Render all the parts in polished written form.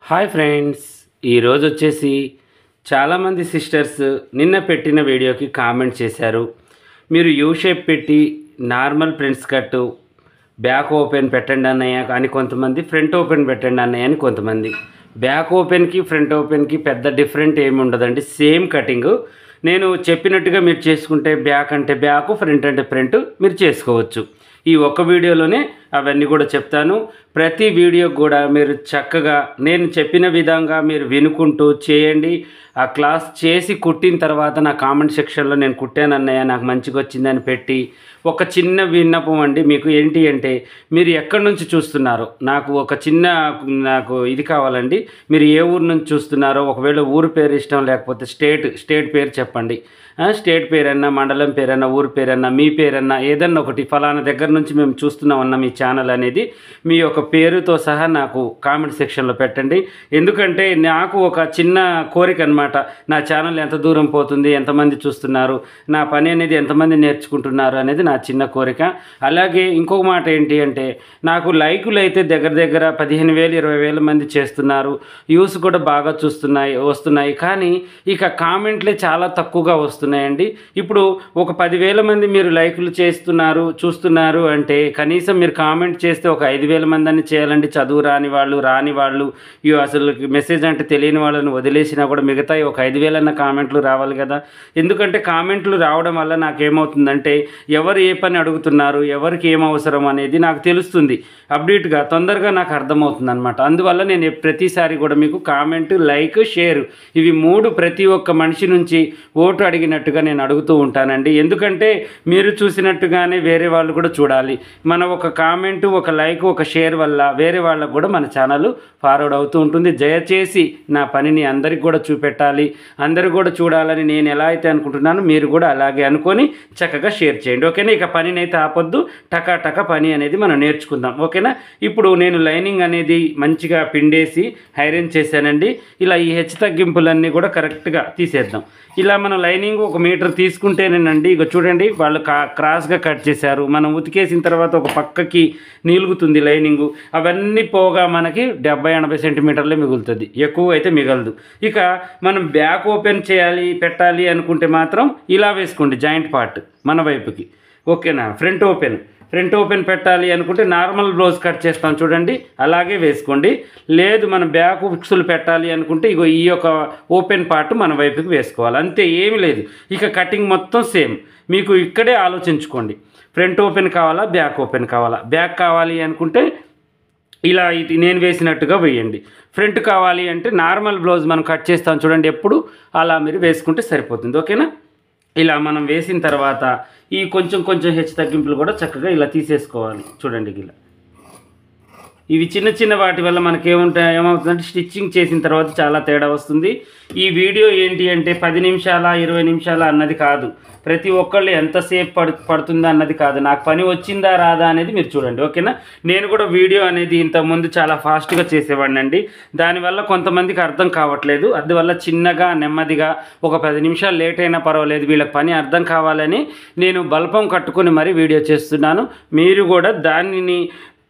Hi friends, ఈరోజు వచ్చేసి చాలామంది సిస్టర్స్ నిన్న పెట్టిన వీడియోకి కామెంట్ చేశారు. మీరు యూ షేప్ పెట్టి normal prince cut back open పెట్టండి అన్నయ్య అని కొంతమంది, ఫ్రంట్ ఓపెన్ పెట్టండి అన్నయ్య అని కొంతమంది. బ్యాక్ ఓపెన్కి ఫ్రంట్ ఓపెన్కి పెద్ద డిఫరెంట్ ఏమి ఉండదండి, సేమ్ కటింగ్. నేను చెప్పినట్టుగా మీరు చేసుకుంటే బ్యాక్ అంటే బ్యాక్, ఫ్రంట్ అంటే ఫ్రంట్ మీరు చేసుకోవచ్చు. ఈ ఒక్క వీడియోలోనే అవన్నీ కూడా చెప్తాను. ప్రతి వీడియో కూడా మీరు చక్కగా నేను చెప్పిన విధంగా మీరు వినుకుంటూ చేయండి. ఆ క్లాస్ చేసి కుట్టిన తర్వాత నా కామెంట్ సెక్షన్లో నేను కుట్టాను అన్నయ్య, నాకు మంచిగా వచ్చిందని పెట్టి ఒక చిన్న విన్నపం అండి మీకు. ఏంటి అంటే మీరు ఎక్కడి నుంచి చూస్తున్నారో నాకు ఇది కావాలండి. మీరు ఏ ఊరు నుంచి చూస్తున్నారో, ఒకవేళ ఊరు పేరు ఇష్టం లేకపోతే స్టేట్ పేరు చెప్పండి. స్టేట్ పేరన్నా, మండలం పేరన్నా, ఊరు పేరన్నా, మీ పేరన్నా ఏదన్నా ఒకటి, ఫలానా దగ్గర నుంచి మేము చూస్తున్నామన్నా మీ ఛానల్ అనేది మీ యొక్క పేరుతో సహా నాకు కామెంట్ సెక్షన్లో పెట్టండి. ఎందుకంటే నాకు ఒక చిన్న కోరిక అనమాట. నా ఛానల్ ఎంత దూరం పోతుంది, ఎంతమంది చూస్తున్నారు, నా పని అనేది ఎంతమంది నేర్చుకుంటున్నారు అనేది నా చిన్న కోరిక. అలాగే ఇంకొక మాట ఏంటి అంటే, నాకు లైకులు అయితే దగ్గర 15,000 20,000 మంది చేస్తున్నారు. వ్యూస్ కూడా బాగా వస్తున్నాయి. కానీ ఇక కామెంట్లే చాలా తక్కువగా వస్తున్నాయండి. ఇప్పుడు ఒక 10,000 మంది మీరు లైకులు చూస్తున్నారు అంటే కనీసం మీరు కామెంట్ చేస్తే ఒక 5,000 మంది అని చేయాలండి. చదువు రాని వాళ్ళు అసలు మెసేజ్ అంటే తెలియని వాళ్ళని వదిలేసినా కూడా మిగతా ఒక 5,000 అన్న కామెంట్లు రావాలి కదా. ఎందుకంటే కామెంట్లు రావడం వల్ల నాకేమవుతుందంటే ఎవరు ఏ పని అడుగుతున్నారు, ఎవరికి ఏం అవసరం అనేది నాకు తెలుస్తుంది. అప్డేట్గా తొందరగా నాకు అర్థమవుతుంది అనమాట. అందువల్ల నేను ప్రతిసారి కూడా మీకు కామెంట్, లైక్, షేర్ ఇవి 3 ప్రతి ఒక్క మనిషి నుంచి ఓటు అడిగినట్టుగా నేను అడుగుతూ ఉంటానండి. ఎందుకంటే మీరు చూసినట్టుగానే వేరే వాళ్ళు కూడా చూడాలి. మన ఒక కామెంటు, ఒక లైక్, ఒక షేర్ వల్ల వేరే వాళ్ళకు కూడా మన ఛానల్ ఫార్వర్డ్ అవుతూ ఉంటుంది. దయచేసి నా పనిని అందరికి కూడా చూపెట్టాలి, అందరూ కూడా చూడాలని నేను ఎలా అయితే అనుకుంటున్నానో మీరు కూడా అలాగే అనుకొని చక్కగా షేర్ చేయండి. ఓకేనా? ఇక పనిని అయితే ఆపొద్దు, టకా పని అనేది మనం నేర్చుకుందాం. ఓకేనా? ఇప్పుడు నేను లైనింగ్ అనేది మంచిగా పిండేసి ఐరన్ చేశానండి. ఇలా ఈ హెచ్చు తగ్గింపులన్నీ కూడా కరెక్ట్గా తీసేద్దాం. ఇలా మనం లైనింగ్ 1 మీటర్ తీసుకుంటేనేనండి, ఇక చూడండి వాళ్ళు క్రాస్గా కట్ చేశారు. మనం ఉతికేసిన తర్వాత ఒక పక్కకి నిలుగుతుంది లైనింగు. అవన్నీ పోగా మనకి 70-80 సెంటీమీటర్లే మిగులుతుంది, ఎక్కువ అయితే మిగలదు. ఇక మనం బ్యాక్ ఓపెన్ పెట్టాలి అనుకుంటే మాత్రం ఇలా వేసుకోండి, జాయింట్ పార్ట్ మన వైపుకి. ఓకేనా? ఫ్రంట్ ఓపెన్ పెట్టాలి అనుకుంటే నార్మల్ బ్లౌజ్ కట్ చేస్తాం చూడండి, అలాగే వేసుకోండి. లేదు మనం బ్యాక్ హుక్స్లు పెట్టాలి అనుకుంటే ఇగో ఈ యొక్క ఓపెన్ పార్ట్ మన వైపుకి వేసుకోవాలి, అంతే, ఏమీ లేదు. ఇక కటింగ్ మొత్తం సేమ్. మీకు ఇక్కడే ఆలోచించుకోండి, ఫ్రంట్ ఓపెన్ కావాలా, బ్యాక్ ఓపెన్ కావాలా. బ్యాక్ కావాలి అనుకుంటే ఇలా నేను వేసినట్టుగా వేయండి. ఫ్రంట్ కావాలి అంటే నార్మల్ బ్లౌజ్ మనం కట్ చేస్తాం చూడండి, ఎప్పుడు అలా మీరు వేసుకుంటే సరిపోతుంది. ఓకేనా? ఇలా మనం వేసిన తర్వాత ఈ కొంచెం హెచ్చు తగ్గింపులు కూడా చక్కగా ఇలా తీసేసుకోవాలి చూడండి. ఇలా ఇవి చిన్న వాటి వల్ల మనకి ఏమవుతుందంటే స్టిచ్చింగ్ చేసిన తర్వాత చాలా తేడా వస్తుంది. ఈ వీడియో ఏంటి అంటే 10 నిమిషాల 20 నిమిషాల అన్నది కాదు, ప్రతి ఒక్కళ్ళు ఎంతసేపు పడుతుందా అన్నది కాదు, నాకు పని వచ్చిందా రాదా అనేది మీరు చూడండి. ఓకేనా? నేను కూడా వీడియో అనేది ఇంతకుముందు చాలా ఫాస్ట్గా చేసేవాడిని అండి. దానివల్ల కొంతమందికి అర్థం కావట్లేదు. అందువల్ల చిన్నగా నెమ్మదిగా ఒక 10 నిమిషాలు లేట్ అయినా పర్వాలేదు, వీళ్ళకి పని అర్థం కావాలని నేను బల్పం కట్టుకొని మరీ వీడియో చేస్తున్నాను. మీరు కూడా దానిని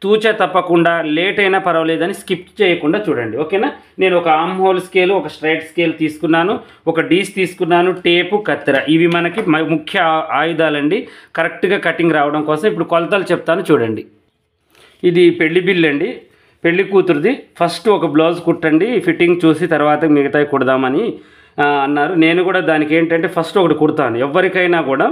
తూచా తప్పకుండా లేట్ అయినా పర్వాలేదని స్కిప్ చేయకుండా చూడండి. ఓకేనా? నేను ఒక ఆర్మ్ హోల్ స్కేల్, ఒక స్ట్రైట్ స్కేల్ తీసుకున్నాను, ఒక డీస్ తీసుకున్నాను, టేపు, కత్తెర. ఇవి మనకి ముఖ్య ఆయుధాలండి కరెక్ట్గా కటింగ్ రావడం కోసం. ఇప్పుడు కొలతలు చెప్తాను చూడండి. ఇది పెళ్లి బిల్ అండి, పెళ్లి కూతురుది. ఫస్ట్ ఒక బ్లౌజ్ కుట్టండి, ఫిట్టింగ్ చూసి తర్వాత మిగతాయి కుడదామని అన్నారు. నేను కూడా దానికి ఏంటంటే ఫస్ట్ ఒకటి కుడతాను. ఎవరికైనా కూడా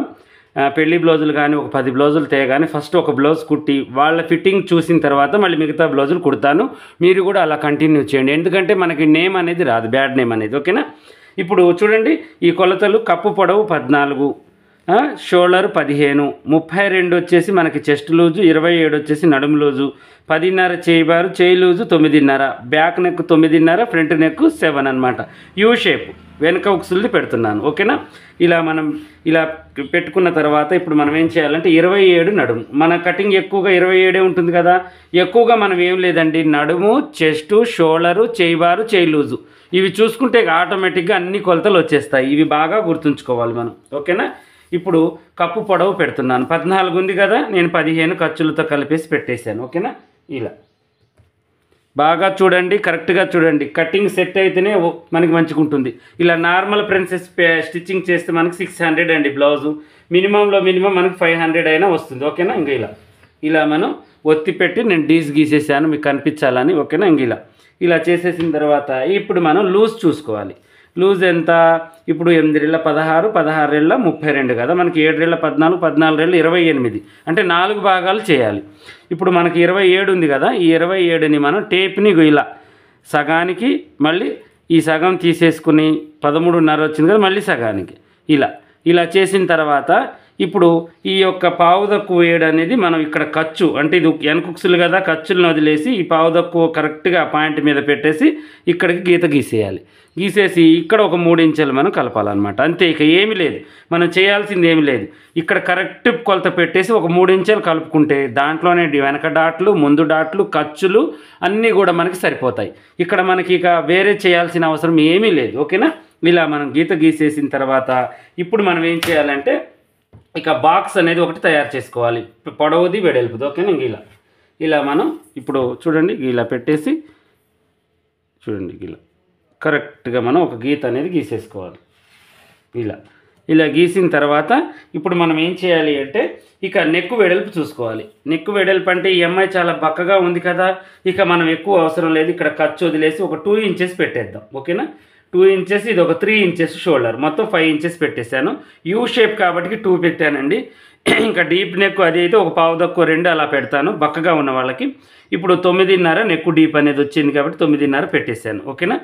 పెళ్లి బ్లౌజులు కానీ ఒక 10 బ్లౌజులు తేగానే ఫస్ట్ ఒక బ్లౌజ్ కుట్టి వాళ్ళ ఫిట్టింగ్ చూసిన తర్వాత మళ్ళీ మిగతా బ్లౌజులు కుడతాను. మీరు కూడా అలా కంటిన్యూ చేయండి, ఎందుకంటే మనకి నేమ్ అనేది రాదు, బ్యాడ్ నేమ్ అనేది. ఓకేనా? ఇప్పుడు చూడండి, ఈ కొలతలు కప్పు పొడవు 14, షోల్డర్ 15, 32 వచ్చేసి మనకి చెస్ట్ లూజు, 27 వచ్చేసి నడుము లూజు, 10.5 చేయిబారు, చేయి loose 9.5, back neck 9.5, front neck 7 అనమాట. యూ షేప్ వెనక ఉక్సుల్ది పెడుతున్నాను. ఓకేనా? ఇలా మనం ఇలా పెట్టుకున్న తర్వాత ఇప్పుడు మనం ఏం చేయాలంటే 27 నడుము. మన కటింగ్ ఎక్కువగా 27 ఉంటుంది కదా. ఎక్కువగా మనం ఏం లేదండి, నడుము, చెస్టు, షోల్డరు, చేయిబారు, చేయి లూజు ఇవి చూసుకుంటే ఆటోమేటిక్గా అన్ని కొలతలు వచ్చేస్తాయి. ఇవి బాగా గుర్తుంచుకోవాలి మనం. ఓకేనా? ఇప్పుడు కప్పు పొడవు పెడుతున్నాను, 14 ఉంది కదా, నేను 15 ఖర్చులతో కలిపేసి పెట్టేశాను. ఓకేనా? ఇలా బాగా చూడండి, కరెక్ట్గా చూడండి. కటింగ్ సెట్ అయితేనే మనకి మంచిగా ఉంటుంది. ఇలా నార్మల్ ప్రిన్సెస్ స్టిచ్చింగ్ చేస్తే మనకి 600 అండి బ్లౌజు. మినిమంలో మినిమం మనకి 500 అయినా వస్తుంది. ఓకేనా? ఇంక ఇలా మనం ఒత్తి పెట్టి నేను డీస్ గీసేసాను మీకు కనిపించాలని. ఓకేనా? ఇంక ఇలా చేసేసిన తర్వాత ఇప్పుడు మనం లూజ్ చూసుకోవాలి. లూజ్ ఎంత? ఇప్పుడు 8 16, 16 32 కదా. మనకి 7 14, 14 28, అంటే 4 భాగాలు చేయాలి. ఇప్పుడు మనకి 27 ఉంది కదా. ఈ 27ని మనం టేప్ని ఇలా సగానికి మళ్ళీ ఈ సగం తీసేసుకుని 13.5 వచ్చింది కదా, మళ్ళీ సగానికి ఇలా చేసిన తర్వాత ఇప్పుడు ఈ యొక్క పావుదక్కు వేయడం అనేది మనం ఇక్కడ ఖర్చు అంటే ఇది ఎన్కుక్సులు కదా, ఖర్చులను వదిలేసి ఈ పావుదక్కు కరెక్ట్గా పాయింట్ మీద పెట్టేసి ఇక్కడికి గీత గీసేయాలి. గీసేసి ఇక్కడ ఒక 3 ఇంచులు మనం కలపాలన్నమాట. అంతే, ఇక ఏమీ లేదు, మనం చేయాల్సింది ఏమీ లేదు. ఇక్కడ కరెక్ట్ కొలత పెట్టేసి ఒక 3 ఇంచులు కలుపుకుంటే దాంట్లోనే వెనక డాట్లు, ముందు డాట్లు, ఖర్చులు అన్నీ కూడా మనకి సరిపోతాయి. ఇక్కడ మనకి ఇక వేరే చేయాల్సిన అవసరం ఏమీ లేదు. ఓకేనా? ఇలా మనం గీత గీసేసిన తర్వాత ఇప్పుడు మనం ఏం చేయాలంటే ఇక బాక్స్ అనేది ఒకటి తయారు చేసుకోవాలి, పొడవుది వెడల్పుది. ఓకేనా? ఇంక ఇలా మనం ఇప్పుడు చూడండి ఇలా పెట్టేసి చూడండి కరెక్ట్గా మనం ఒక గీత అనేది గీసేసుకోవాలి. ఇలా గీసిన తర్వాత ఇప్పుడు మనం ఏం చేయాలి అంటే ఇక నెక్కు వెడల్పు చూసుకోవాలి. నెక్కు వెడల్పు అంటే ఈ అమ్మాయి చాలా బక్కగా ఉంది కదా, ఇక మనం ఎక్కువ అవసరం లేదు. ఇక్కడ ఖర్చు వదిలేసి ఒక 2 ఇంచెస్ పెట్టేద్దాం. ఓకేనా? 2 ఇంచెస్, ఇది ఒక 3 ఇంచెస్ షోల్డర్, మొత్తం 5 ఇంచెస్ పెట్టేశాను. యూ షేప్ కాబట్టి 2 పెట్టానండి. ఇంకా డీప్ నెక్ అది అయితే ఒక పావుదక్కు 2 అలా పెడతాను బక్కగా ఉన్న వాళ్ళకి. ఇప్పుడు 9.5 నెక్కు డీప్ అనేది వచ్చింది కాబట్టి 9.5 పెట్టేశాను. ఓకేనా?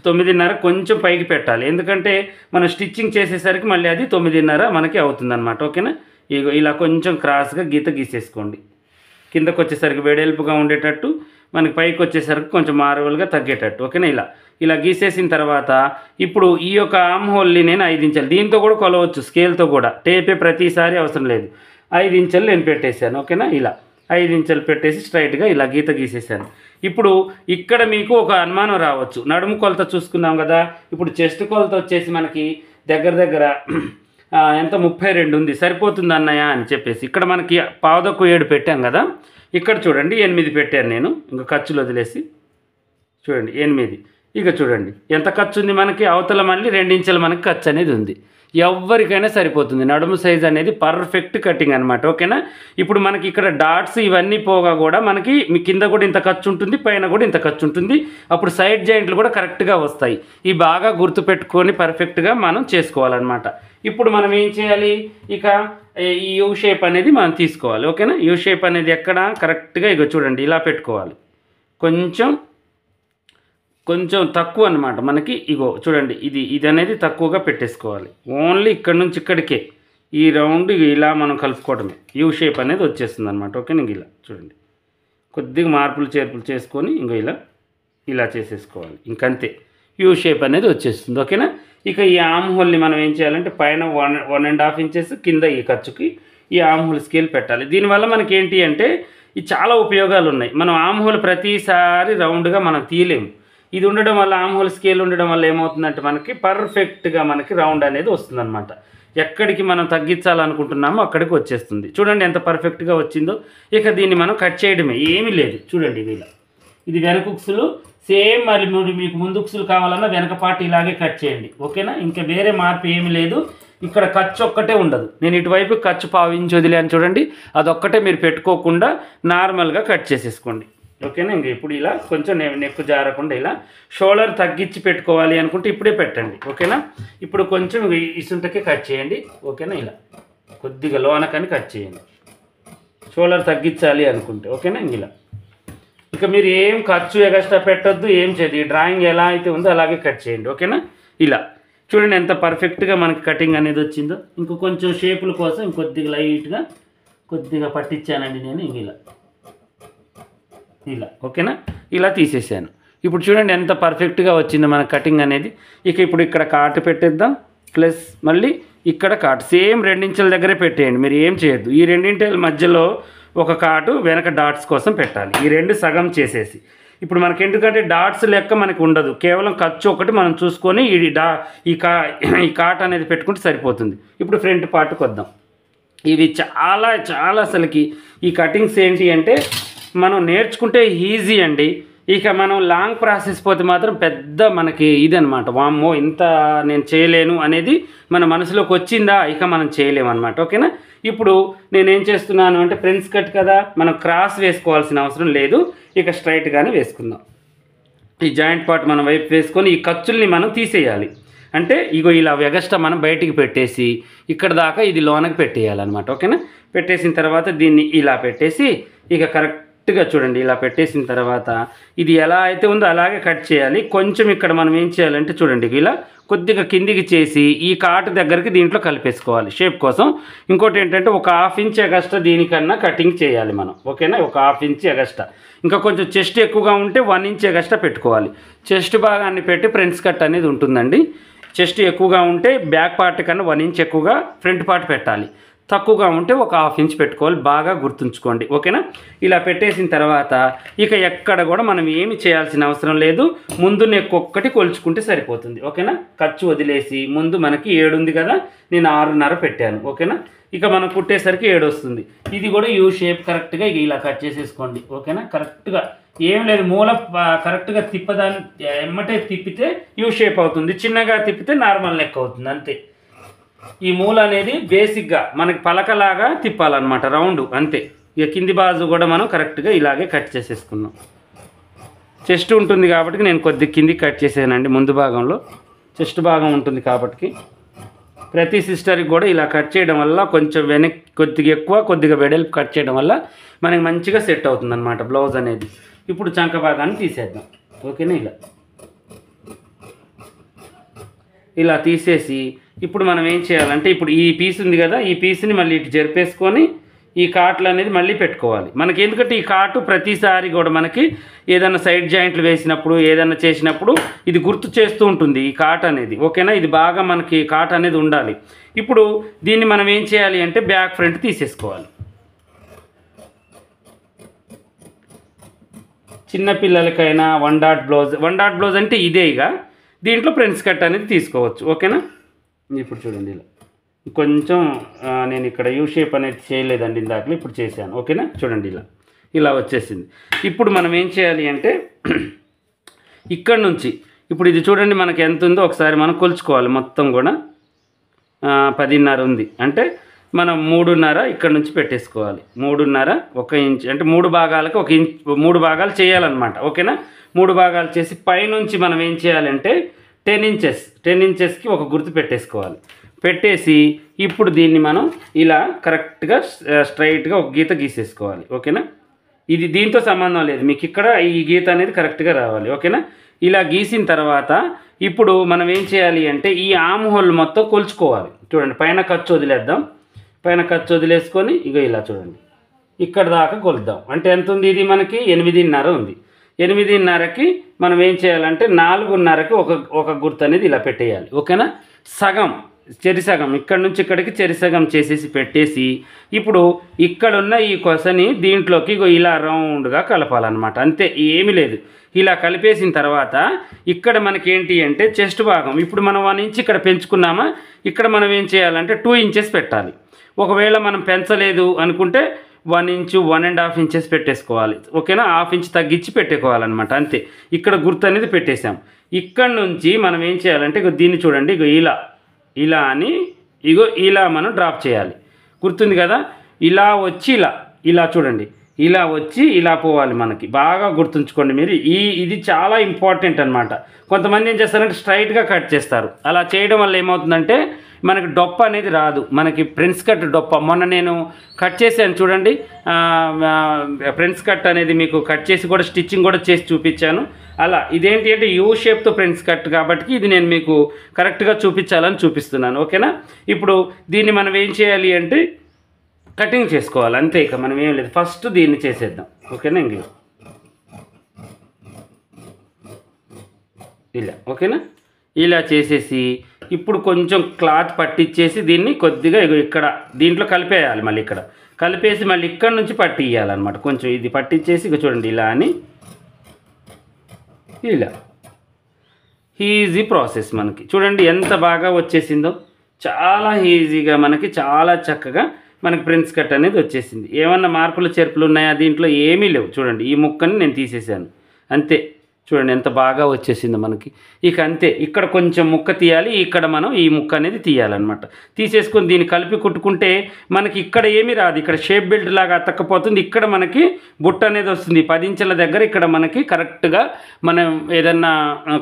9.5 కొంచెం పైకి పెట్టాలి, ఎందుకంటే మనం స్టిచ్చింగ్ చేసేసరికి మళ్ళీ అది 9.5 మనకి అవుతుందన్నమాట. ఓకేనా? ఇలా కొంచెం క్రాస్గా గీత గీసేసుకోండి. కిందకు వచ్చేసరికి వెడల్పుగా ఉండేటట్టు, మనకి పైకి వచ్చేసరికి కొంచెం మార్వల్గా తగ్గేటట్టు. ఓకేనా? ఇలా గీసేసిన తర్వాత ఇప్పుడు ఈ యొక్క ఆమ్ హోల్ని నేను 5 ఇంచులు, దీంతో కూడా కొలవచ్చు స్కేల్తో కూడా, టేపే ప్రతిసారి అవసరం లేదు. 5 ఇంచులు నేను పెట్టేశాను. ఓకేనా? 5 ఇంచులు పెట్టేసి స్ట్రైట్గా ఇలా గీత గీసేసాను. ఇప్పుడు ఇక్కడ మీకు ఒక అనుమానం రావచ్చు, నడుము కొలత చూసుకున్నాం కదా, ఇప్పుడు చెస్ట్ కొలత వచ్చేసి మనకి దగ్గర ఎంత 32 ఉంది, సరిపోతుంది అన్నయ్య అని చెప్పేసి ఇక్కడ మనకి పావుదక్కు 7 పెట్టాం కదా, ఇక్కడ చూడండి 8 పెట్టాను నేను, ఇంకా ఖర్చులు వదిలేసి చూడండి 8. ఇక చూడండి ఎంత ఖర్చు ఉంది మనకి, అవతల మళ్ళీ 2 ఇంచులు మనకి ఖర్చు అనేది ఉంది. ఎవరికైనా సరిపోతుంది, నడుము సైజ్ అనేది పర్ఫెక్ట్ కటింగ్ అనమాట. ఓకేనా? ఇప్పుడు మనకి ఇక్కడ డాట్స్ ఇవన్నీ పోగా కూడా మనకి మీ కింద కూడా ఇంత ఖర్చు ఉంటుంది, పైన కూడా ఇంత ఖర్చు ఉంటుంది. అప్పుడు సైడ్ జాయింట్లు కూడా కరెక్ట్గా వస్తాయి. ఈ బాగా గుర్తుపెట్టుకొని పర్ఫెక్ట్గా మనం చేసుకోవాలన్నమాట. ఇప్పుడు మనం ఏం చేయాలి, ఇక ఈ యూ షేప్ అనేది మనం తీసుకోవాలి. ఓకేనా? యూ షేప్ అనేది ఎక్కడ కరెక్ట్గా ఇక చూడండి ఇలా పెట్టుకోవాలి. కొంచెం తక్కువ అనమాట మనకి. ఇగో చూడండి ఇది అనేది తక్కువగా పెట్టేసుకోవాలి. ఓన్లీ ఇక్కడ నుంచి ఇక్కడికే ఈ రౌండ్ ఇలా మనం కలుపుకోవడమే, యూ షేప్ అనేది వచ్చేస్తుంది అనమాట. ఓకేనా? ఇలా చూడండి కొద్దిగా మార్పులు చేర్పులు చేసుకొని ఇంకో ఇలా చేసేసుకోవాలి. ఇంకంతే, యూ షేప్ అనేది వచ్చేస్తుంది. ఓకేనా? ఇక ఈ ఆమ్ హోల్ని మనం ఏం చేయాలంటే పైన 1.5 ఇంచెస్, కింద ఈ ఖర్చుకి ఈ ఆమ్ హోల్ స్కేల్ పెట్టాలి. దీనివల్ల మనకి ఏంటి అంటే ఈ చాలా ఉపయోగాలు ఉన్నాయి. మనం ఆమ్ హోల్ ప్రతిసారి రౌండ్గా మనం తీయలేము. ఇది ఉండడం వల్ల, ఆమ్ హోల్ స్కేల్ ఉండడం వల్ల ఏమవుతుందంటే మనకి పర్ఫెక్ట్గా మనకి రౌండ్ అనేది వస్తుందన్నమాట. ఎక్కడికి మనం తగ్గించాలనుకుంటున్నామో అక్కడికి వచ్చేస్తుంది. చూడండి ఎంత పర్ఫెక్ట్గా వచ్చిందో. ఇక దీన్ని మనం కట్ చేయడమే, ఏమీ లేదు. చూడండి ఇది వెనకుక్సులు సేమ్, మరి మీకు ముందుక్సులు కావాలన్నా వెనక పార్ట్ ఇలాగే కట్ చేయండి. ఓకేనా? ఇంకా వేరే మార్పు ఏమీ లేదు. ఇక్కడ ఖర్చు ఒక్కటే ఉండదు. నేను ఇటువైపు ఖర్చు 1/2 ఇంచు వదిలేను చూడండి, అదొక్కటే మీరు పెట్టుకోకుండా నార్మల్గా కట్ చేసేసుకోండి. ఓకేనా? ఇంక ఇప్పుడు ఇలా కొంచెం నెక్కు జారకుండా ఇలా షోల్డర్ తగ్గించి పెట్టుకోవాలి అనుకుంటే ఇప్పుడే పెట్టండి. ఓకేనా? ఇప్పుడు కొంచెం ఇసుంటకే కట్ చేయండి. ఓకేనా? ఇలా కొద్దిగా లోనకని కట్ చేయండి, షోల్డర్ తగ్గించాలి అనుకుంటే. ఓకేనా? ఇక మీరు ఏం ఖర్చు ఎగస్ట్రా పెట్టొద్దు, ఏం చేయదు. ఈ డ్రాయింగ్ ఎలా అయితే ఉందో అలాగే కట్ చేయండి. ఓకేనా? ఇలా చూడండి ఎంత పర్ఫెక్ట్గా మనకి కటింగ్ అనేది వచ్చిందో. ఇంకో కొంచెం షేపుల కోసం ఇంకొద్దిగా లైట్గా కొద్దిగా పట్టించానండి నేను. ఇలా ఓకేనా? ఇలా తీసేసాను. ఇప్పుడు చూడండి ఎంత పర్ఫెక్ట్గా వచ్చిందో మన కటింగ్ అనేది. ఇక ఇప్పుడు ఇక్కడ కాటు పెట్టేద్దాం, ప్లస్ మళ్ళీ ఇక్కడ కాటు సేమ్ 2 ఇంచుల దగ్గరే పెట్టేయండి. మీరు ఏం చేయొద్దు. ఈ 2 ఇంచుల మధ్యలో ఒక కాటు వెనక డాట్స్ కోసం పెట్టాలి. ఈ 2 సగం చేసేసి ఇప్పుడు మనకి ఎందుకంటే డాట్స్ లెక్క మనకి ఉండదు, కేవలం ఖర్చు ఒకటి మనం చూసుకొని ఈ కాట్ అనేది పెట్టుకుంటే సరిపోతుంది. ఇప్పుడు ఫ్రంట్ పార్ట్కి వద్దాం. ఇవి చాలా అసలుకి ఈ కటింగ్స్ ఏంటి అంటే మనం నేర్చుకుంటే ఈజీ అండి. ఇక మనం లాంగ్ ప్రాసెస్ పోతే మాత్రం పెద్ద మనకి ఇదనమాట, వామ్మో ఇంత నేను చేయలేను అనేది మన మనసులోకి వచ్చిందా ఇక మనం చేయలేము అనమాట. ఓకేనా. ఇప్పుడు నేనేం చేస్తున్నాను అంటే ఫ్రెండ్స్ కట్ కదా, మనం క్రాస్ వేసుకోవాల్సిన అవసరం లేదు, ఇక స్ట్రైట్గానే వేసుకుందాం. ఈ జాయింట్ పార్ట్ మనం వైపు వేసుకొని ఈ ఖర్చుల్ని మనం తీసేయాలి. అంటే ఇగో ఇలా ఎగస్ట్రా మనం బయటికి పెట్టేసి ఇక్కడ దాకా ఇది లోనకి పెట్టేయాలన్నమాట. ఓకేనా. పెట్టేసిన తర్వాత దీన్ని ఇలా పెట్టేసి ఇక కరెక్ట్గా చూడండి ఇలా పెట్టేసిన తర్వాత ఇది ఎలా అయితే ఉందో అలాగే కట్ చేయాలి. కొంచెం ఇక్కడ మనం ఏం చేయాలంటే చూడండి ఇలా కొద్దిగా కిందికి చేసి ఈ కాటు దగ్గరికి దీంట్లో కలిపేసుకోవాలి షేప్ కోసం. ఇంకోటి ఏంటంటే ఒక 1/2 ఇంచ్ ఎగస్ట్రా దీనికన్నా కటింగ్ చేయాలి మనం. ఓకేనా. ఒక 1/2 ఇంచ్ ఎగస్ట్రా, ఇంకా కొంచెం చెస్ట్ ఎక్కువగా ఉంటే 1 ఇంచ్ ఎగస్ట్రా పెట్టుకోవాలి. చెస్ట్ భాగాన్ని పెట్టి ఫ్రంట్ కట్ అనేది ఉంటుందండి. చెస్ట్ ఎక్కువగా ఉంటే బ్యాక్ పార్ట్ కన్నా 1 ఇంచ్ ఎక్కువగా ఫ్రంట్ పార్ట్ పెట్టాలి, తక్కువగా ఉంటే ఒక 1/2 ఇంచ్ పెట్టుకోవాలి. బాగా గుర్తుంచుకోండి. ఓకేనా. ఇలా పెట్టేసిన తర్వాత ఇక ఎక్కడ కూడా మనం ఏమి చేయాల్సిన అవసరం లేదు, ముందు నెక్ ఒక్కటి కొలుచుకుంటే సరిపోతుంది. ఓకేనా. ఖర్చు వదిలేసి ముందు మనకి 7 ఉంది కదా, నేను 6.5 పెట్టాను. ఓకేనా. ఇక మనం కుట్టేసరికి 7 వస్తుంది. ఇది కూడా యూ షేప్ కరెక్ట్గా ఇక ఇలా కట్ చేసేసుకోండి. ఓకేనా. కరెక్ట్గా ఏం లేదు, మూల కరెక్ట్గా తిప్పదాన్ని ఎమ్మటే తిప్పితే యూ షేప్ అవుతుంది, చిన్నగా తిప్పితే నార్మల్ నెక్ అవుతుంది, అంతే. ఈ మూల అనేది బేసిక్గా మనకి పలకలాగా తిప్పాలన్నమాట, రౌండ్, అంతే. ఇక కింది బాజు కూడా మనం కరెక్ట్గా ఇలాగే కట్ చేసేసుకున్నాం. చెస్ట్ ఉంటుంది కాబట్టి నేను కొద్దిగా కిందికి కట్ చేసానండి. ముందు భాగంలో చెస్ట్ భాగం ఉంటుంది కాబట్టి ప్రతి సిస్టర్కి కూడా ఇలా కట్ చేయడం వల్ల కొంచెం వెనక్కి కొద్దిగా ఎక్కువ కొద్దిగా వెడల్పు కట్ చేయడం వల్ల మనకి మంచిగా సెట్ అవుతుంది అన్నమాట బ్లౌజ్ అనేది. ఇప్పుడు చంక భాగాన్ని తీసేద్దాం. ఓకేనా. ఇలా తీసేసి ఇప్పుడు మనం ఏం చేయాలంటే ఇప్పుడు ఈ పీస్ ఉంది కదా, ఈ పీస్ని మళ్ళీ ఇటు జరిపేసుకొని ఈ కాట్లు అనేది మళ్ళీ పెట్టుకోవాలి. మనకి ఎందుకంటే ఈ కాటు ప్రతిసారి కూడా మనకి ఏదైనా సైడ్ జాయింట్లు వేసినప్పుడు ఏదైనా చేసినప్పుడు ఇది గుర్తు చేస్తూ ఉంటుంది ఈ కాట్ అనేది. ఓకేనా. ఇది బాగా మనకి కాట్ అనేది ఉండాలి. ఇప్పుడు దీన్ని మనం ఏం చేయాలి అంటే బ్యాక్ ఫ్రంట్ తీసేసుకోవాలి. చిన్నపిల్లలకైనా 1 డాట్ బ్లౌజ్, 1 డాట్ బ్లౌజ్ అంటే ఇదే. ఇక దీంట్లో ఫ్రంట్ కట్ అనేది తీసుకోవచ్చు. ఓకేనా. ఇప్పుడు చూడండి ఇలా కొంచెం నేను ఇక్కడ యూ షేప్ అనేది చేయలేదండి ఇందాక, ఇప్పుడు చేశాను. ఓకేనా. చూడండి ఇలా వచ్చేసింది. ఇప్పుడు మనం ఏం చేయాలి అంటే ఇక్కడ నుంచి ఇప్పుడు ఇది చూడండి మనకి ఎంత ఉందో ఒకసారి మనం కొలుచుకోవాలి. మొత్తం కూడా 10.5 ఉంది అంటే మనం 3.5 ఇక్కడ నుంచి పెట్టేసుకోవాలి. 3.5 1 ఇంచ్ అంటే 3 భాగాలకు 1 ఇంచ్, 3 భాగాలు చేయాలన్నమాట. ఓకేనా. 3 భాగాలు చేసి పైనుంచి మనం ఏం చేయాలంటే 10 ఇంచెస్, 10 ఇంచెస్కి ఒక గుర్తు పెట్టేసుకోవాలి. పెట్టేసి ఇప్పుడు దీన్ని మనం ఇలా కరెక్ట్గా స్ట్రైట్గా ఒక గీత గీసేసుకోవాలి. ఓకేనా. ఇది దీంతో సంబంధం లేదు, మీకు ఇక్కడ ఈ గీత అనేది కరెక్ట్గా రావాలి. ఓకేనా. ఇలా గీసిన తర్వాత ఇప్పుడు మనం ఏం చేయాలి అంటే ఈ ఆమ్ హోల్ మొత్తం కొలుచుకోవాలి. చూడండి పైన ఖర్చు వదిలేద్దాం, పైన ఖర్చు వదిలేసుకొని ఇక ఇలా చూడండి ఇక్కడ దాకా కొలుద్దాం. అంటే ఎంత ఉంది, ఇది మనకి 8.5 ఉంది. 8.5కి మనం ఏం చేయాలంటే 4.5కి ఒక గుర్తు అనేది ఇలా పెట్టేయాలి. ఓకేనా. సగం చెరిసగం ఇక్కడ నుంచి ఇక్కడికి చెరిసగం చేసేసి పెట్టేసి ఇప్పుడు ఇక్కడున్న ఈ కొసని దీంట్లోకి ఇలా రౌండ్గా కలపాలన్నమాట, అంతే, ఏమీ లేదు. ఇలా కలిపేసిన తర్వాత ఇక్కడ మనకి ఏంటి అంటే చెస్ట్ భాగం ఇప్పుడు మనం 1 ఇంచ్ ఇక్కడ పెంచుకున్నామా, ఇక్కడ మనం ఏం చేయాలంటే 2 ఇంచెస్ పెట్టాలి. ఒకవేళ మనం పెంచలేదు అనుకుంటే 1 ఇంచు 1.5 ఇంచెస్ పెట్టేసుకోవాలి. ఓకేనా. 1/2 ఇంచ్ తగ్గించి పెట్టుకోవాలన్నమాట, అంతే. ఇక్కడ గుర్తు అనేది పెట్టేసాం. ఇక్కడ నుంచి మనం ఏం చేయాలంటే దీన్ని చూడండి ఇలా అని ఇలా మనం డ్రాప్ చేయాలి. గుర్తుంది కదా. ఇలా వచ్చి ఇలా చూడండి ఇలా వచ్చి ఇలా పోవాలి. మనకి బాగా గుర్తుంచుకోండి మీరు, ఇది చాలా ఇంపార్టెంట్ అనమాట. కొంతమంది ఏం చేస్తారంటే స్ట్రైట్గా కట్ చేస్తారు. అలా చేయడం వల్ల ఏమవుతుందంటే మనకి డొప్ప అనేది రాదు, మనకి ఫ్రంట్ కట్ డొప్ప. మొన్న నేను కట్ చేశాను చూడండి, ఫ్రంట్ కట్ అనేది మీకు కట్ చేసి కూడా స్టిచ్చింగ్ కూడా చేసి చూపించాను. అలా ఇదేంటి అంటే యూ షేప్తో ఫ్రంట్ కట్ కాబట్టి ఇది నేను మీకు కరెక్ట్గా చూపించాలని చూపిస్తున్నాను. ఓకేనా. ఇప్పుడు దీన్ని మనం ఏం చేయాలి అంటే కటింగ్ చేసుకోవాలి, అంతే. ఇక మనం ఏం లేదు, ఫస్ట్ దీన్ని చేసేద్దాం. ఓకేనా. ఇలా ఓకేనా. ఇలా చేసేసి ఇప్పుడు కొంచెం క్లాత్ పట్టించేసి దీన్ని కొద్దిగా ఇక్కడ దీంట్లో కలిపేయాలి. మళ్ళీ ఇక్కడ కలిపేసి మళ్ళీ ఇక్కడ నుంచి పట్టి ఇవ్వాలన్నమాట. కొంచెం ఇది పట్టించేసి ఇక చూడండి ఇలా అని ఇలా ఈజీ ప్రాసెస్. మనకి చూడండి ఎంత బాగా వచ్చేసిందో, చాలా ఈజీగా మనకి చాలా చక్కగా మనకి ఫ్రంట్ కట్ అనేది వచ్చేసింది. ఏమన్నా మార్పులు చేర్పులు ఉన్నాయా దీంట్లో? ఏమీ లేవు. చూడండి ఈ ముక్కని నేను తీసేసాను, అంతే. చూడండి ఎంత బాగా వచ్చేసిందో మనకి. ఇక అంతే, ఇక్కడ కొంచెం ముక్క తీయాలి, ఇక్కడ మనం ఈ ముక్క అనేది తీయాలన్నమాట. తీసేసుకొని దీన్ని కలిపి కుట్టుకుంటే మనకి ఇక్కడ ఏమీ రాదు, ఇక్కడ షేప్ బెల్ట్ లాగా అతక్కపోతుంది. ఇక్కడ మనకి బుట్ట అనేది వస్తుంది 10 ఇంచుల దగ్గర. ఇక్కడ మనకి కరెక్ట్గా మనం ఏదన్నా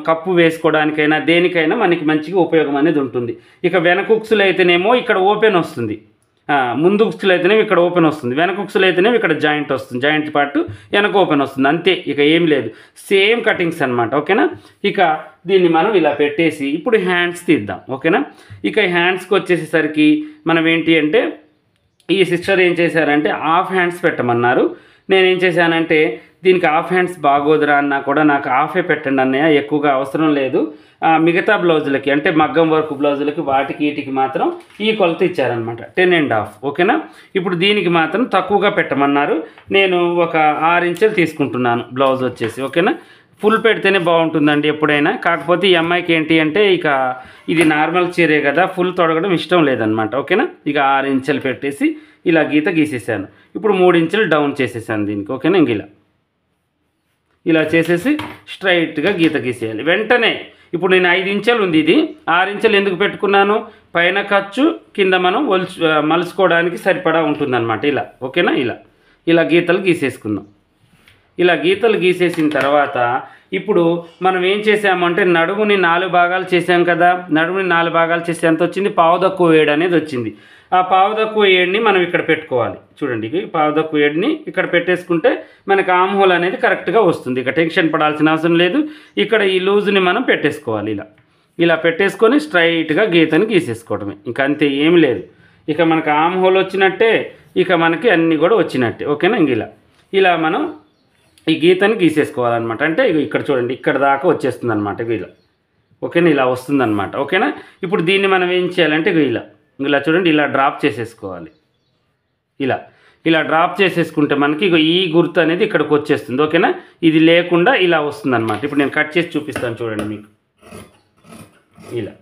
కప్పు వేసుకోవడానికైనా దేనికైనా మనకి మంచిగా ఉపయోగం అనేది ఉంటుంది. ఇక వెనక ఉక్సులు అయితేనేమో ఇక్కడ ఓపెన్ వస్తుంది, ముందు ఉక్సులు అయితేనేమో ఇక్కడ ఓపెన్ వస్తుంది, వెనక ఉక్సులు అయితేనేమో ఇక్కడ జాయింట్ వస్తుంది, జాయింట్ పార్ట్ వెనక ఓపెన్ వస్తుంది. అంతే, ఇక ఏం లేదు, సేమ్ కటింగ్స్ అనమాట. ఓకేనా. ఇక దీన్ని మనం ఇలా పెట్టేసి ఇప్పుడు హ్యాండ్స్ తీద్దాం. ఓకేనా. ఇక హ్యాండ్స్కి వచ్చేసేసరికి మనం ఏంటి అంటే ఈ సిస్టర్ ఏం చేశారంటే హాఫ్ హ్యాండ్స్ పెట్టమన్నారు. నేనేం చేశానంటే దీనికి హాఫ్ హ్యాండ్స్ బాగోదురా అన్నా కూడా నాకు హాఫే పెట్టండి అన్నయ్య, ఎక్కువగా అవసరం లేదు, మిగతా బ్లౌజులకి అంటే మగ్గం వర్క్ బ్లౌజులకి వాటికి వీటికి మాత్రం ఈ కొలత ఇచ్చారనమాట 10.5. ఓకేనా. ఇప్పుడు దీనికి మాత్రం తక్కువగా పెట్టమన్నారు. నేను ఒక 6 ఇంచులు తీసుకుంటున్నాను బ్లౌజ్ వచ్చేసి. ఓకేనా. ఫుల్ పెడితేనే బాగుంటుందండి ఎప్పుడైనా. కాకపోతే ఈ అమ్మాయికి ఏంటి అంటే ఇక ఇది నార్మల్ చీరే కదా, ఫుల్ తొడగడం ఇష్టం లేదనమాట. ఓకేనా. ఇక 6 ఇంచులు పెట్టేసి ఇలా గీత గీసేసాను. ఇప్పుడు 3 ఇంచులు డౌన్ చేసేసాను దీనికి. ఓకేనా. ఇంక ఇలా చేసేసి స్ట్రైట్గా గీత గీసేయాలి వెంటనే. ఇప్పుడు నేను 5 ఇంచులు ఉంది, ఇది 6 ఇంచులు ఎందుకు పెట్టుకున్నాను, పైన ఖర్చు కింద మనం మలుచుకోవడానికి సరిపడా ఉంటుందన్నమాట. ఇలా. ఓకేనా. ఇలా గీతలు గీసేసుకుందాం. ఇలా గీతలు గీసేసిన తర్వాత ఇప్పుడు మనం ఏం చేసామంటే నడుముని 4 భాగాలు చేసాం కదా, నడుముని 4 భాగాలు చేసి ఎంత వచ్చింది, 1/4 అనేది వచ్చింది. ఆ 1/4 మనం ఇక్కడ పెట్టుకోవాలి. చూడండి, పావు తక్కువ ఏడుని ఇక్కడ పెట్టేసుకుంటే మనకి ఆమ్ హోల్ అనేది కరెక్ట్గా వస్తుంది. ఇక టెన్షన్ పడాల్సిన అవసరం లేదు. ఇక్కడ ఈ లూజ్ని మనం పెట్టేసుకోవాలి. ఇలా పెట్టేసుకొని స్ట్రైట్గా గీతని గీసేసుకోవడమే, ఇంకా అంతే, ఏమి లేదు. ఇక మనకు ఆమ్ హోల్ వచ్చినట్టే, ఇక మనకి అన్నీ కూడా వచ్చినట్టే. ఓకేనా. ఇంక ఇలా మనం ఈ గీతని గీసేసుకోవాలన్నమాట. అంటే ఇక్కడ చూడండి, ఇక్కడ దాకా వచ్చేస్తుంది అనమాట ఇలా. ఓకేనా. ఇలా వస్తుందన్నమాట. ఓకేనా. ఇప్పుడు దీన్ని మనం ఏం చేయాలంటే ఇలా చూడండి, ఇలా డ్రాప్ చేసేసుకోవాలి. ఇలా డ్రాప్ చేసేసుకుంటే మనకి ఈ గుర్తు అనేది ఇక్కడికి వచ్చేస్తుంది. ఓకేనా. ఇది లేకుండా ఇలా వస్తుందన్నమాట. ఇప్పుడు నేను కట్ చేసి చూపిస్తాను చూడండి మీకు. ఇలా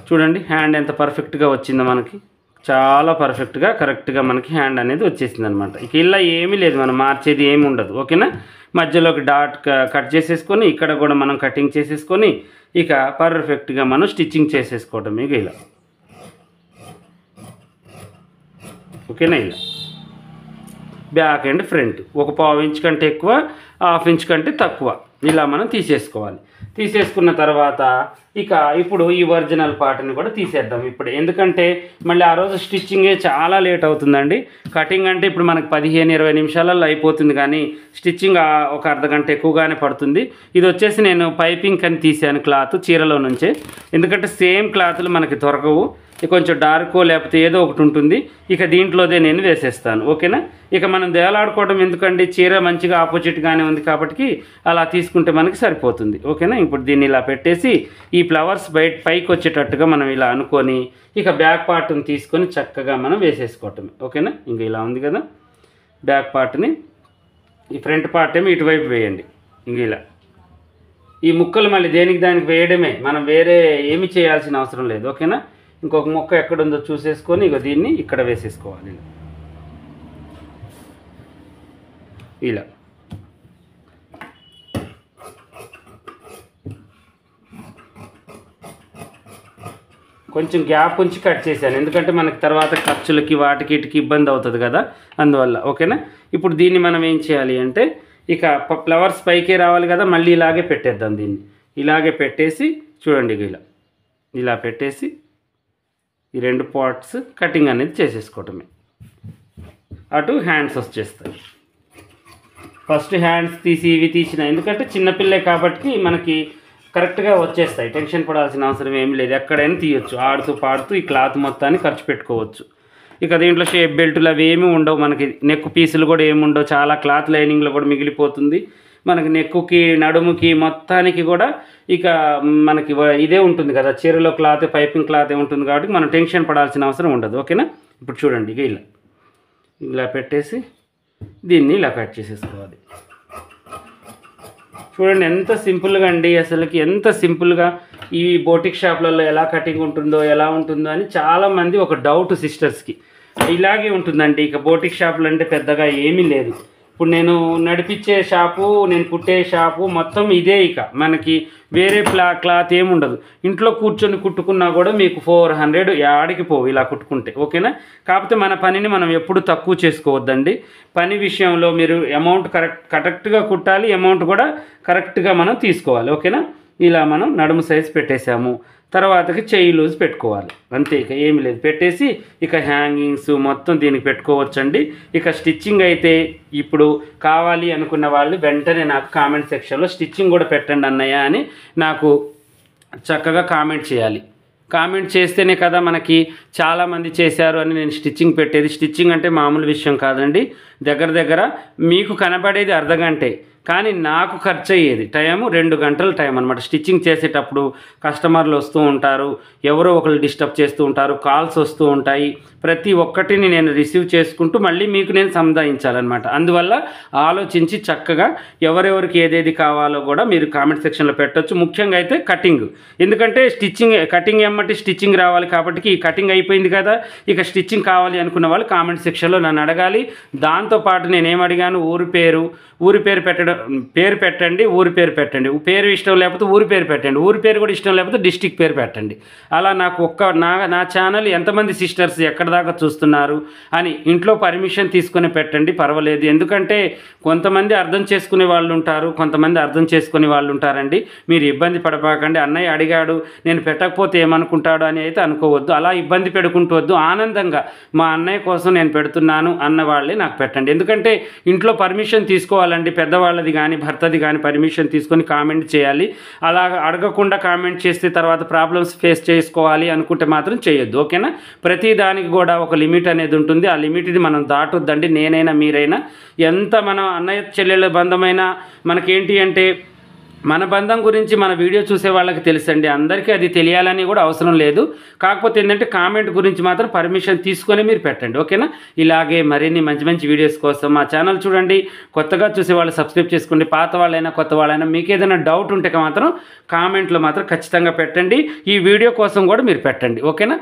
చూడండి, హ్యాండ్ ఎంత పర్ఫెక్ట్గా వచ్చిందో మనకి, చాలా పర్ఫెక్ట్గా కరెక్ట్గా మనకి హ్యాండ్ అనేది వచ్చేసింది అనమాట. ఇక ఇలా ఏమీ లేదు, మనం మార్చేది ఏమి ఉండదు. ఓకేనా. మధ్యలోకి డాట్ కట్ చేసేసుకొని ఇక్కడ కూడా మనం కటింగ్ చేసేసుకొని ఇక పర్ఫెక్ట్గా మనం స్టిచ్చింగ్ చేసేసుకోవటం ఇక ఇలా. ఓకేనా. బ్యాక్ అండ్ ఫ్రంట్ ఒక 1/2 ఇంచ్ కంటే ఎక్కువ, 1/2 ఇంచ్ కంటే తక్కువ ఇలా మనం తీసేసుకోవాలి. తీసేసుకున్న తర్వాత ఇక ఇప్పుడు ఈ ఒరిజినల్ పార్ట్ని కూడా తీసేద్దాం ఇప్పుడు. ఎందుకంటే మళ్ళీ ఆ రోజు స్టిచ్చింగే చాలా లేట్ అవుతుందండి. కటింగ్ అంటే ఇప్పుడు మనకు 15-20 నిమిషాలలో అయిపోతుంది, కానీ స్టిచ్చింగ్ ఒక అర్ధగంట ఎక్కువగానే పడుతుంది. ఇది వచ్చేసి నేను పైపింగ్ అని తీసాను క్లాత్ చీరలో నుంచే, ఎందుకంటే సేమ్ క్లాత్లు మనకి దొరకవు, కొంచెం డార్కో లేకపోతే ఏదో ఒకటి ఉంటుంది. ఇక దీంట్లోదే నేను వేసేస్తాను. ఓకేనా. ఇక మనం దేలాడుకోవడం ఎందుకండి, చీర మంచిగా ఆపోజిట్గానే ఉంది కాబట్టి అలా తీసుకుంటే మనకి సరిపోతుంది. ఓకేనా. ఇప్పుడు దీన్ని ఇలా పెట్టేసి ఈ ఫ్లవర్స్ పైకి వచ్చేటట్టుగా మనం ఇలా అనుకొని ఇక బ్యాక్ పార్ట్ని తీసుకొని చక్కగా మనం వేసేసుకోవటం. ఓకేనా. ఇంక ఇలా ఉంది కదా బ్యాక్ పార్ట్ని, ఈ ఫ్రంట్ పార్ట్ ఏమో ఇటువైపు వేయండి. ఇంక ఇలా ఈ ముక్కలు మళ్ళీ దేనికి దానికి వేయడమే, మనం వేరే ఏమి చేయాల్సిన అవసరం లేదు. ఓకేనా. ఇంకొక ముక్క ఎక్కడుందో చూసేసుకొని ఇక దీన్ని ఇక్కడ వేసేసుకోవాలి. ఇలా కొంచెం గ్యాప్ ఉంచి కట్ చేశాను, ఎందుకంటే మనకి తర్వాత ఖర్చులకి వాటికి ఇటుకి ఇబ్బంది అవుతుంది కదా, అందువల్ల. ఓకేనా. ఇప్పుడు దీన్ని మనం ఏం చేయాలి అంటే ఇక ఫ్లవర్స్ పైకే రావాలి కదా, మళ్ళీ ఇలాగే పెట్టేద్దాం. దీన్ని ఇలాగే పెట్టేసి చూడండి ఇలా పెట్టేసి ఈ 2 పార్ట్స్ కటింగ్ అనేది చేసేసుకోవటమే. అటు హ్యాండ్స్ వచ్చేస్తాయి. ఫస్ట్ హ్యాండ్స్ తీసి ఇవి తీసిన, ఎందుకంటే చిన్నపిల్లే కాబట్టి మనకి కరెక్ట్గా వచ్చేస్తాయి, టెన్షన్ పడాల్సిన అవసరం ఏమి లేదు. ఎక్కడైనా తీయొచ్చు, ఆడుతూ పాడుతూ ఈ క్లాత్ మొత్తాన్ని ఖర్చు పెట్టుకోవచ్చు. ఇక దీంట్లో షేప్ బెల్టులు అవి ఏమీ ఉండవు, మనకి నెక్ పీసులు కూడా ఏమి ఉండవు, చాలా క్లాత్ లైనింగ్లో కూడా మిగిలిపోతుంది. మనకి నెక్కుకి నడుముకి మొత్తానికి కూడా ఇక మనకి ఇదే ఉంటుంది కదా, చీరలో క్లాత్ పైపింగ్ క్లాత్ ఉంటుంది కాబట్టి మనం టెన్షన్ పడాల్సిన అవసరం ఉండదు. ఓకేనా. ఇప్పుడు చూడండి ఇక ఇలా పెట్టేసి దీన్ని ఇలా కట్ చేసేసుకోవాలి. చూడండి ఎంత సింపుల్గా అండి, అసలుకి ఎంత సింపుల్గా. ఈ బోటిక్ షాప్లలో ఎలా కటింగ్ ఉంటుందో ఎలా ఉంటుందో అని చాలామంది ఒక డౌట్ సిస్టర్స్కి. ఇలాగే ఉంటుందండి. ఇక బోటిక్ షాపులు అంటే పెద్దగా ఏమీ లేదు. ఇప్పుడు నేను నడిపించే షాపు, నేను కుట్టే షాపు మొత్తం ఇదే. ఇక మనకి వేరే క్లాత్ ఏముండదు. ఇంట్లో కూర్చొని కుట్టుకున్నా కూడా మీకు 400 యాడికి పోవు ఇలా కుట్టుకుంటే, ఓకేనా. కాకపోతే మన పనిని మనం ఎప్పుడు తక్కువ చేసుకోవద్దండి. పని విషయంలో మీరు అమౌంట్ కరెక్ట్గా కుట్టాలి, అమౌంట్ కూడా కరెక్ట్గా మనం తీసుకోవాలి, ఓకేనా. ఇలా మనం నడుము సైజ్ పెట్టేసాము. తర్వాతకి చెయ్యి లూజ్ పెట్టుకోవాలి, అంతే. ఇక ఏమి లేదు, పెట్టేసి ఇక హ్యాంగింగ్స్ మొత్తం దీనికి పెట్టుకోవచ్చండి. ఇక స్టిచ్చింగ్ అయితే ఇప్పుడు కావాలి అనుకున్న వాళ్ళు వెంటనే నాకు కామెంట్ సెక్షన్లో స్టిచ్చింగ్ కూడా పెట్టండి అన్నయ్య అని నాకు చక్కగా కామెంట్ చేయాలి. కామెంట్ చేస్తేనే కదా మనకి చాలామంది చేశారు అని నేను స్టిచ్చింగ్ పెట్టేది. స్టిచ్చింగ్ అంటే మామూలు విషయం కాదండి. దగ్గర మీకు కనబడేది అర్ధగంటే, కానీ నాకు ఖర్చు అయ్యేది టైము 2 గంటల టైం అనమాట. స్టిచ్చింగ్ చేసేటప్పుడు కస్టమర్లు వస్తూ ఉంటారు, ఎవరో ఒకరు డిస్టర్బ్ చేస్తూ ఉంటారు, కాల్స్ వస్తూ ఉంటాయి. ప్రతి ఒక్కటిని నేను రిసీవ్ చేసుకుంటూ మళ్ళీ మీకు నేను సంధాయించాలన్నమాట. అందువల్ల ఆలోచించి చక్కగా ఎవరెవరికి ఏదేది కావాలో కూడా మీరు కామెంట్ సెక్షన్లో పెట్టవచ్చు. ముఖ్యంగా అయితే కటింగ్, ఎందుకంటే కటింగ్ ఎమ్మటి స్టిచ్చింగ్ రావాలి కాబట్టి, ఈ కటింగ్ అయిపోయింది కదా, ఇక స్టిచ్చింగ్ కావాలి అనుకున్న వాళ్ళు కామెంట్ సెక్షన్లో నన్ను అడగాలి. దాంతోపాటు నేనేం అడిగాను, ఊరి పేరు పెట్టండి, ఊరి పేరు పెట్టండి. పేరు ఇష్టం లేకపోతే ఊరి పేరు పెట్టండి, ఊరి పేరు కూడా ఇష్టం లేకపోతే డిస్టిక్ పేరు పెట్టండి. అలా నాకు నా ఛానల్ ఎంతమంది సిస్టర్స్ ఎక్కడ దాకా చూస్తున్నారు అని ఇంట్లో పర్మిషన్ తీసుకొని పెట్టండి, పర్వాలేదు. ఎందుకంటే కొంతమంది అర్థం చేసుకునే వాళ్ళు ఉంటారు, కొంతమంది అర్థం చేసుకునే వాళ్ళు ఉంటారండి. మీరు ఇబ్బంది పడపాకండి. అన్నయ్య అడిగాడు నేను పెట్టకపోతే ఏమనుకుంటాడు అని అయితే అనుకోవద్దు, అలా ఇబ్బంది పెడుకుంటూ ఆనందంగా మా అన్నయ్య కోసం నేను పెడుతున్నాను అన్న వాళ్ళే నాకు పెట్టండి. ఎందుకంటే ఇంట్లో పర్మిషన్ తీసుకోవాలండి, పెద్దవాళ్ళది కానీ భర్తది కానీ పర్మిషన్ తీసుకొని కామెంట్ చేయాలి. అలా అడగకుండా కామెంట్ చేస్తే తర్వాత ప్రాబ్లమ్స్ ఫేస్ చేసుకోవాలి అనుకుంటే మాత్రం చేయొద్దు, ఓకేనా. ప్రతి దానికి కూడా ఒక లిమిట్ అనేది ఉంటుంది, ఆ లిమిట్ని మనం దాటొద్దండి. నేనైనా మీరైనా ఎంత మన అన్నయ్య చెల్లెళ్ళ బంధమైనా మనకేంటి అంటే మన బంధం గురించి మన వీడియో చూసే వాళ్ళకి తెలుసండి. అందరికీ అది తెలియాలని కూడా అవసరం లేదు. కాకపోతే ఏంటంటే కామెంట్ గురించి మాత్రం పర్మిషన్ తీసుకొని మీరు పెట్టండి, ఓకేనా. ఇలాగే మరిన్ని మంచి వీడియోస్ కోసం మా ఛానల్ చూడండి. కొత్తగా చూసే వాళ్ళు సబ్స్క్రైబ్ చేసుకోండి. పాత వాళ్ళైనా కొత్త వాళ్ళైనా మీకు ఏదైనా డౌట్ ఉంటే మాత్రం కామెంట్లో మాత్రం ఖచ్చితంగా పెట్టండి. ఈ వీడియో కోసం కూడా మీరు పెట్టండి, ఓకేనా.